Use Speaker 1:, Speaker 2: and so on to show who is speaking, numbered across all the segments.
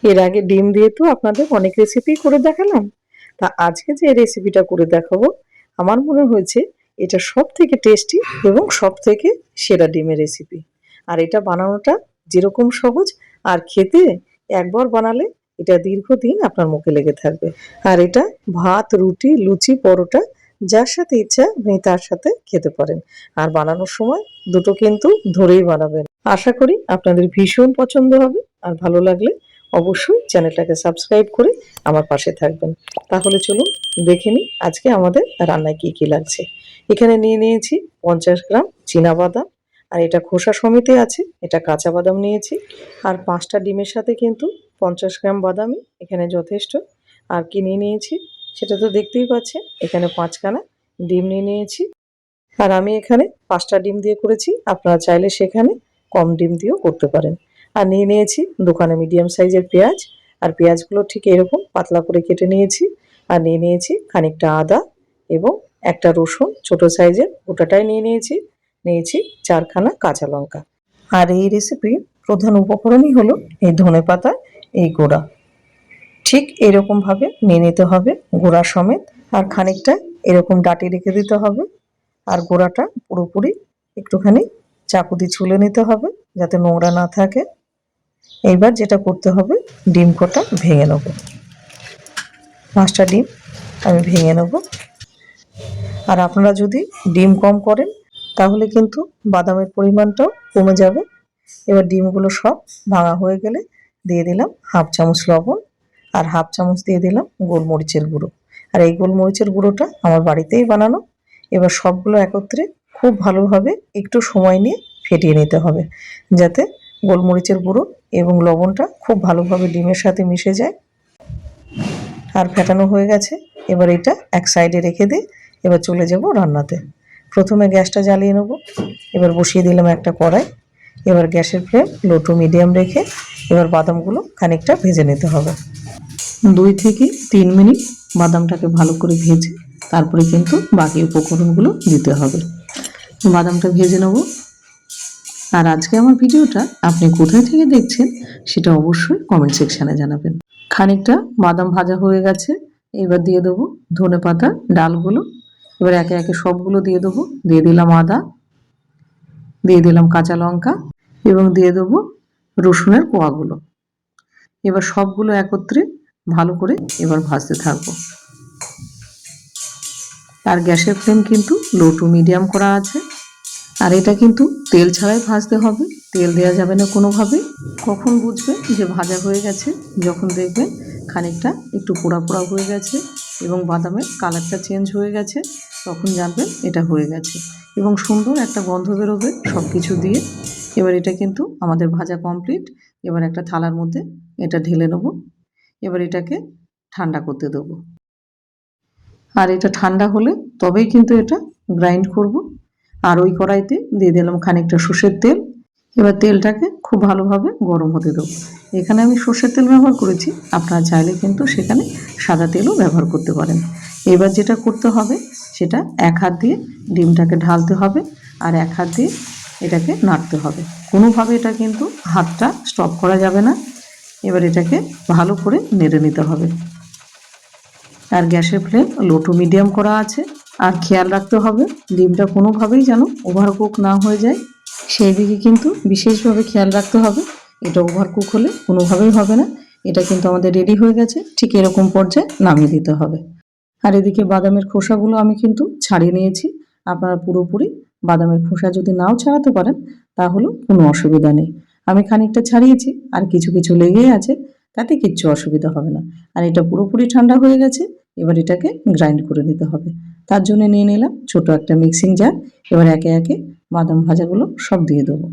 Speaker 1: এর আগে ডিম দিয়ে তো আপনাদের অনেক রেসিপি করে দেখালাম। তা আজকে যে রেসিপিটা করে দেখাবো, আমার মনে হয়েছে এটা সবথেকে টেস্টি এবং সবথেকে সেরা ডিমের রেসিপি। আর এটা বানানোটা যেরকম সহজ, আর খেতে একবার বানালে এটা দীর্ঘদিন আপনার মুখে লেগে থাকবে। আর এটা ভাত, রুটি, লুচি, পরোটা যার সাথে ইচ্ছা আপনি তার সাথে খেতে পারেন। আর বানানোর সময় দুটো কিন্তু ধরেই বানাবেন। আশা করি আপনাদের ভীষণ পছন্দ হবে। আর ভালো লাগলে অবশ্যই চ্যানেলটাকে সাবস্ক্রাইব করে আমার পাশে থাকবেন। তাহলে চলুন দেখে নিই আজকে আমাদের রান্নায় কি কি লাগছে। এখানে নিয়ে নিয়েছি 50 গ্রাম চীনাবাদাম, আর এটা খোসা সমেত আছে, এটা কাঁচা বাদাম নিয়েছি। আর 5টা ডিমের সাথে কিন্তু 50 গ্রাম বাদামই এখানে যথেষ্ট। আর কি নিয়ে নিয়েছি সেটা তো দেখতেই পাচ্ছেন, এখানে 5খানা ডিম নিয়ে নিয়েছি। আর আমি এখানে 5টা ডিম দিয়ে করেছি, আপনারা চাইলে সেখানে কম ডিম দিয়েও করতে পারেন। আর নিয়ে নিয়েছি দোকানে মিডিয়াম সাইজের পেঁয়াজ, আর পেঁয়াজগুলো ঠিক এরকম পাতলা করে কেটে নিয়েছি। আর নিয়ে নিয়েছি খানিকটা আদা এবং একটা রসুন ছোট সাইজের, গোটাটাই নিয়ে নিয়েছি। নিয়েছি 4খানা কাঁচা লঙ্কা। আর এই রেসিপির প্রধান উপকরণই হলো এই ধনেপাতা, এই গোড়া ঠিক এরকমভাবে নিয়ে নিতে হবে গোড়া সমেত। আর খানিকটা এরকম ডাটি রেখে দিতে হবে। আর গোড়াটা পুরোপুরি একটুখানি চাকু দিয়ে ছুলে নিতে হবে যাতে নোংরা না থাকে। এইবার যেটা করতে হবে, ডিম কটা ভেঙে নেব। 5টা ডিম আমি ভেঙে নেব। আর আপনারা যদি ডিম কম করেন তাহলে কিন্তু বাদামের পরিমাণটাও কমে যাবে। এবার ডিমগুলো সব ভাঙা হয়ে গেলে দিয়ে দিলাম 1/2 চামচ লবণ, আর 1/2 চামচ দিয়ে দিলাম গোলমরিচের গুঁড়ো। আর এই গোলমরিচের গুঁড়োটা আমার বাড়িতেই বানানো। এবার সবগুলো একত্রে খুব ভালোভাবে একটু সময় নিয়ে ফেটিয়ে নিতে হবে যাতে গোলমরিচের গুঁড়ো এবং লবণটা খুব ভালোভাবে ডিমের সাথে মিশে যায়। আর ফেটানো হয়ে গেছে। এবার এটা এক সাইডে রেখে দিয়ে এবার চলে যাব রান্নাতে। প্রথমে গ্যাসটা জ্বালিয়ে নেব। এবার বসিয়ে দিলাম একটা কড়াই। এবার গ্যাসের ফ্লেম লো টু মিডিয়াম রেখে এবার বাদামগুলো খানিকটা ভেজে নিতে হবে। 2 থেকে 3 মিনিট বাদামটাকে ভালো করে ভেজে তারপরে কিন্তু বাকি উপকরণগুলো দিতে হবে। বাদামটা ভেজে নেব। আর আজকে আমার ভিডিওটা আপনি কোথায় থেকে দেখছেন সেটা অবশ্যই কমেন্ট সেকশানে জানাবেন। খানিকটা বাদাম ভাজা হয়ে গেছে। এবার দিয়ে দেবো ধনেপাতা ডালগুলো। এবার একে একে সবগুলো দিয়ে দেবো। দিয়ে দিলাম আদা, দিয়ে দিলাম কাঁচা লঙ্কা এবং দিয়ে দেবো রসুনের কোয়াগুলো। এবার সবগুলো একত্রে ভালো করে এবার ভাজতে থাকবো। আর গ্যাসের ফ্লেম কিন্তু লো টু মিডিয়াম করা আছে। আর এটা কিন্তু তেল ছাড়াই ভাজতে হবে, তেল দেওয়া যাবে না কোনোভাবেই। কখন বুঝবেন যে ভাজা হয়ে গেছে? যখন দেখবেন খানিকটা একটু পোড়া পোড়া হয়ে গেছে এবং বাদামের কালারটা চেঞ্জ হয়ে গেছে, তখন জানবেন এটা হয়ে গেছে এবং সুন্দর একটা গন্ধ বেরোবে সব কিছু দিয়ে। এবার এটা কিন্তু আমাদের ভাজা কমপ্লিট। এবার একটা থালার মধ্যে এটা ঢেলে নেব। এবার এটাকে ঠান্ডা করতে দেবো। আর এটা ঠান্ডা হলে তবেই কিন্তু এটা গ্রাইন্ড করব। আর ওই কড়াইতে দিয়ে দিলাম খানিকটা সর্ষের তেল। এবার তেলটাকে খুব ভালোভাবে গরম হতে দেবো। এখানে আমি সর্ষের তেল ব্যবহার করেছি, আপনারা চাইলে কিন্তু সেখানে সাদা তেলও ব্যবহার করতে পারেন। এবার যেটা করতে হবে সেটা এক হাত দিয়ে ডিমটাকে ঢালতে হবে আর এক হাত দিয়ে এটাকে নাড়তে হবে। কোনোভাবে এটা কিন্তু হাতটা স্টপ করা যাবে না। এবার এটাকে ভালো করে নেড়ে নিতে হবে। আর গ্যাসের ফ্লেম লো টু মিডিয়াম করা আছে। আর খেয়াল রাখতে হবে ডিমটা কোনোভাবেই যেন ওভারকুক না হয়ে যায়, সেই দিকে কিন্তু বিশেষভাবে খেয়াল রাখতে হবে। এটা ওভারকুক হলে কোনোভাবেই হবে না। এটা কিন্তু আমাদের রেডি হয়ে গেছে, ঠিক এরকম পর্যায়ে নামিয়ে দিতে হবে। আর এদিকে বাদামের খোসাগুলো আমি কিন্তু ছাড়িয়ে নিয়েছি। আপনারা পুরোপুরি বাদামের খোসা যদি নাও ছাড়াতে পারেন তাহলেও কোনো অসুবিধা নেই। আমি খানিকটা ছাড়িয়েছি, আর কিছু কিছু লেগেই আছে, তাতে কিচ্ছু অসুবিধা হবে না। আর এটা পুরোপুরি ঠান্ডা হয়ে গেছে। এবার এটাকে গ্রাইন্ড করে নিতে হবে। তার জন্য নিয়ে নিলাম ছোট একটা মিক্সিং জার। এবার একে একে বাদাম ভাজাগুলো সব দিয়ে দেবো।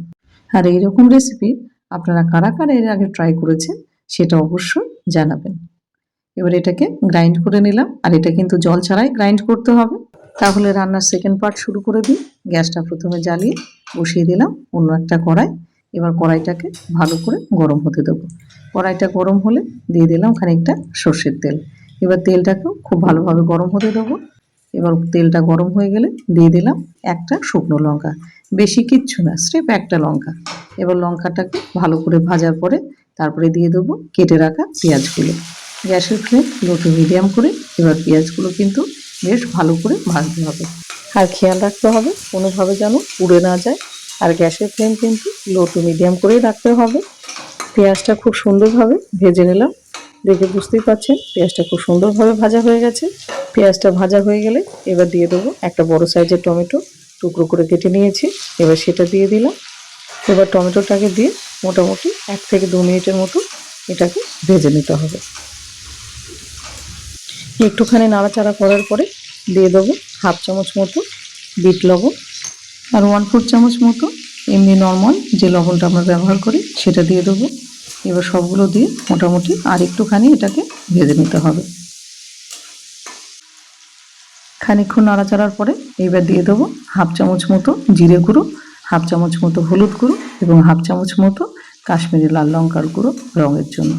Speaker 1: আর এইরকম রেসিপি আপনারা কারা কারা এর আগে ট্রাই করেছেন সেটা অবশ্যই জানাবেন। এবার এটাকে গ্রাইন্ড করে নিলাম। আর এটা কিন্তু জল ছাড়াই গ্রাইন্ড করতে হবে। তাহলে রান্নার সেকেন্ড পার্ট শুরু করে দিই। গ্যাসটা প্রথমে জ্বালিয়ে বসিয়ে দিলাম অন্য একটা কড়াই। এবার কড়াইটাকে ভালো করে গরম হতে দেবো। কড়াইটা গরম হলে দিয়ে দিলাম খানিকটা সর্ষের তেল। এবার তেলটাকেও খুব ভালোভাবে গরম হতে দেবো। এবার তেলটা গরম হয়ে গেলে দিয়ে দিলাম একটা শুকনো লঙ্কা, বেশি কিচ্ছু না, স্রেফ একটা লঙ্কা। এবার লঙ্কাটাকে ভালো করে ভাজার পরে তারপরে দিয়ে দেবো কেটে রাখা পেঁয়াজগুলো। গ্যাসের ফ্লেম লো টু মিডিয়াম করে এবার পেঁয়াজগুলো কিন্তু বেশ ভালো করে ভাজতে হবে। আর খেয়াল রাখতে হবে কোনোভাবে যেন পুড়ে না যায়। আর গ্যাসের ফ্লেম কিন্তু লো টু মিডিয়াম করেই রাখতে হবে। পেঁয়াজটা খুব সুন্দরভাবে ভেজে নিলাম। দেখে বুঝতেই পারছেন পেঁয়াজটা খুব সুন্দরভাবে ভাজা হয়ে গেছে। পেঁয়াজটা ভাজা হয়ে গেলে এবার দিয়ে দেবো একটা বড় সাইজের টমেটো টুকরো করে কেটে নিয়েছি। এবার সেটা দিয়ে দিলাম। এবার টমেটোটাকে দিয়ে মোটামুটি 1 থেকে 2 মিনিটের মতো এটাকে ভেজে নিতে হবে। একটুখানি নাড়াচাড়া করার পরে দিয়ে দেবো 1/2 চামচ মতো বিট লবণ আর 1/4 চামচ মতো এমনি নর্মাল যে লবণটা আমরা ব্যবহার করি সেটা দিয়ে দেবো। এবার সবগুলো দিয়ে মোটামুটি আর একটুখানি এটাকে ভেজে নিতে হবে। খানিকক্ষণ নাড়াচাড়ার পরে এবার দিয়ে দেবো 1/2 চামচ মতো জিরে গুঁড়ো, 1/2 চামচ মতো হলুদ গুঁড়ো এবং 1/2 চামচ মতো কাশ্মীরি লাল লঙ্কার গুঁড়ো রঙের জন্য।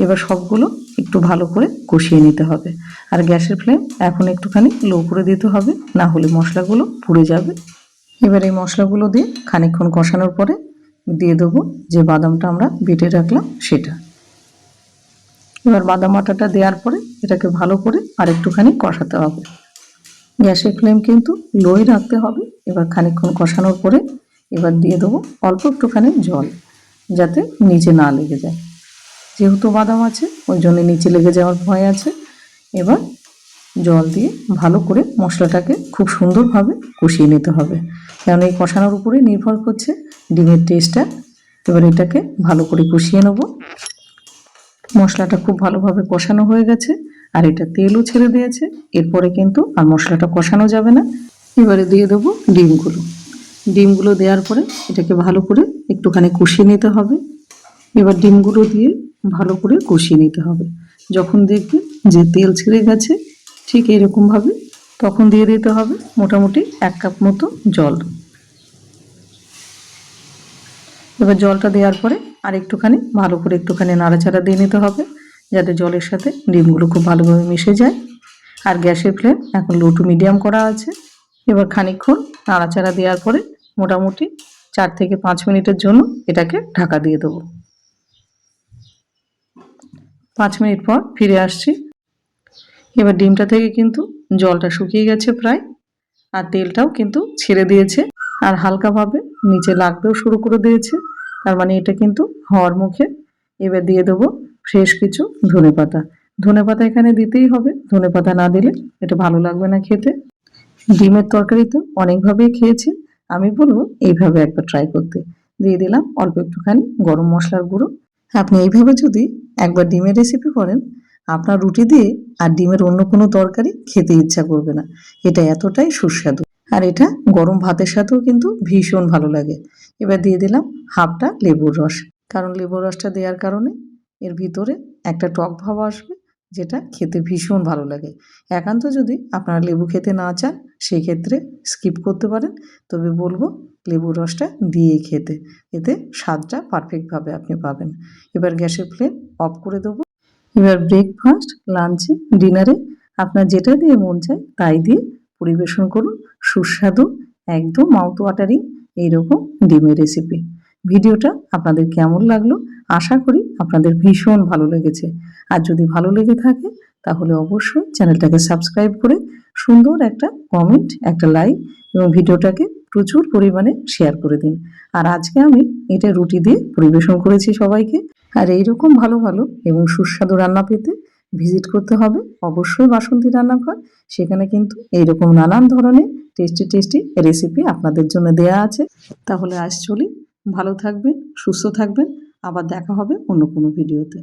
Speaker 1: এবার সবগুলো একটু ভালো করে কষিয়ে নিতে হবে। আর গ্যাসের ফ্লেম এখন একটুখানি লো করে দিতে হবে, না হলে মশলাগুলো পুড়ে যাবে। এবার এই মশলাগুলো দিয়ে খানিকক্ষণ কষানোর পরে দিয়ে দেবো যে বাদামটা আমরা বেটে রাখলাম সেটা। এবার বাদাম বাটাটা দেওয়ার পরে এটাকে ভালো করে আর একটুখানি কষাতে হবে। গ্যাসের ফ্লেম কিন্তু লোই রাখতে হবে। এবার খানিকক্ষণ কষানোর পরে এবার দিয়ে দেবো অল্প একটুখানি জল, যাতে নিচে না লেগে যায়। যেহেতু বাদাম আছে ওই জন্য নিচে লেগে যাওয়ার ভয় আছে। এবার জল দিয়ে ভালো করে মশলাটাকে খুব সুন্দরভাবে কষিয়ে নিতে হবে, কারণ এই কষানোর উপরে নির্ভর করছে ডিমের টেস্টটা। এবার এটাকে ভালো করে কষিয়ে নেব। মশলাটা খুব ভালোভাবে কষানো হয়ে গেছে আর এটা তেলও ছেড়ে দিয়েছে। এরপরে কিন্তু আর মশলাটা কষানো যাবে না। এবারে দিয়ে দেবো ডিমগুলো দেওয়ার পরে এটাকে ভালো করে একটুখানি কষিয়ে নিতে হবে। এবার ডিমগুলো দিয়ে ভালো করে কষিয়ে নিতে হবে। যখন দেখবেন যে তেল ছেড়ে গেছে ঠিক এরকমভাবে তখন দিয়ে দিতে হবে মোটামুটি 1 কাপ মতো জল। এবার জলটা দেওয়ার পরে আর একটুখানি ভালো করে একটুখানি নাড়াচাড়া দিয়ে নিতে হবে, যাতে জলের সাথে ডিমগুলো খুব ভালোভাবে মিশে যায়। আর গ্যাসের ফ্লেম এখন লো টু মিডিয়াম করা আছে। এবার খানিকক্ষণ নাড়াচাড়া দেওয়ার পরে মোটামুটি 4 থেকে 5 মিনিটের জন্য এটাকে ঢাকা দিয়ে দেবো। 5 মিনিট পর ফিরে আসছি। এবার ডিমটা থেকে কিন্তু জলটা শুকিয়ে গেছে প্রায়, আর তেলটাও কিন্তু ছেড়ে দিয়েছে আর হালকাভাবে নিচে লাগতেও শুরু করে দিয়েছে। তার মানে এটা কিন্তু হওয়ার মুখে। এবার দিয়ে দেবো ফ্রেশ কিছু ধনেপাতা। ধনেপাতা এখানে দিতেই হবে, ধনেপাতা না দিলে এটা ভালো লাগবে না খেতে। ডিমের তরকারি তো অনেকভাবেই খেয়েছে, আমি বলবো এইভাবে একবার ট্রাই করতে। দিয়ে দিলাম অল্প একটুখানি গরম মশলার গুঁড়ো। আপনি এইভাবে যদি একবার ডিমের রেসিপি করেন, আপনার রুটি দিয়ে আর ডিমের অন্য কোনো তরকারি খেতে ইচ্ছা করবে না। এটা এতটাই সুস্বাদু আর এটা গরম ভাতের সাথেও কিন্তু ভীষণ ভালো লাগে। এবার দিয়ে দিলাম হাফটা লেবুর রস, কারণ লেবুর রসটা দেওয়ার কারণে এর ভিতরে একটা টক ভাব আসবে, যেটা খেতে ভীষণ ভালো লাগে। একান্ত যদি আপনারা লেবু খেতে না চান সেই ক্ষেত্রে স্কিপ করতে পারেন, তবে বলবো লেবুর রসটা দিয়ে খেতে, এতে স্বাদটা পারফেক্টভাবে আপনি পাবেন। এবার গ্যাসের ফ্লেম অফ করে দেবো। এবার ব্রেকফাস্ট, লাঞ্চে, ডিনারে আপনার যেটা দিয়ে মন চায় তাই দিয়ে পরিবেশন করুন সুস্বাদু একদম মাউথ ওয়াটারিং এইরকম ডিমের রেসিপি। ভিডিওটা আপনাদের কেমন লাগলো? আশা করি আপনাদের ভীষণ ভালো লেগেছে। আর যদি ভালো লেগে থাকে তাহলে অবশ্যই চ্যানেলটাকে সাবস্ক্রাইব করে সুন্দর একটা কমেন্ট, একটা লাইক এবং ভিডিওটাকে প্রচুর পরিমাণে শেয়ার করে দিন। আর আজকে আমি এটা রুটি দিয়ে পরিবেশন করেছি সবাইকে। আর এইরকম ভালো ভালো এবং সুস্বাদু রান্না পেতে ভিজিট করতে হবে অবশ্যই বাসন্তী রান্নাঘর। সেখানে কিন্তু এইরকম নানান ধরনের টেস্টি টেস্টি রেসিপি আপনাদের জন্য দেয়া আছে। তাহলে আজ চলি, ভালো থাকবেন, সুস্থ থাকবেন, আবার দেখা হবে অন্য কোনো ভিডিওতে।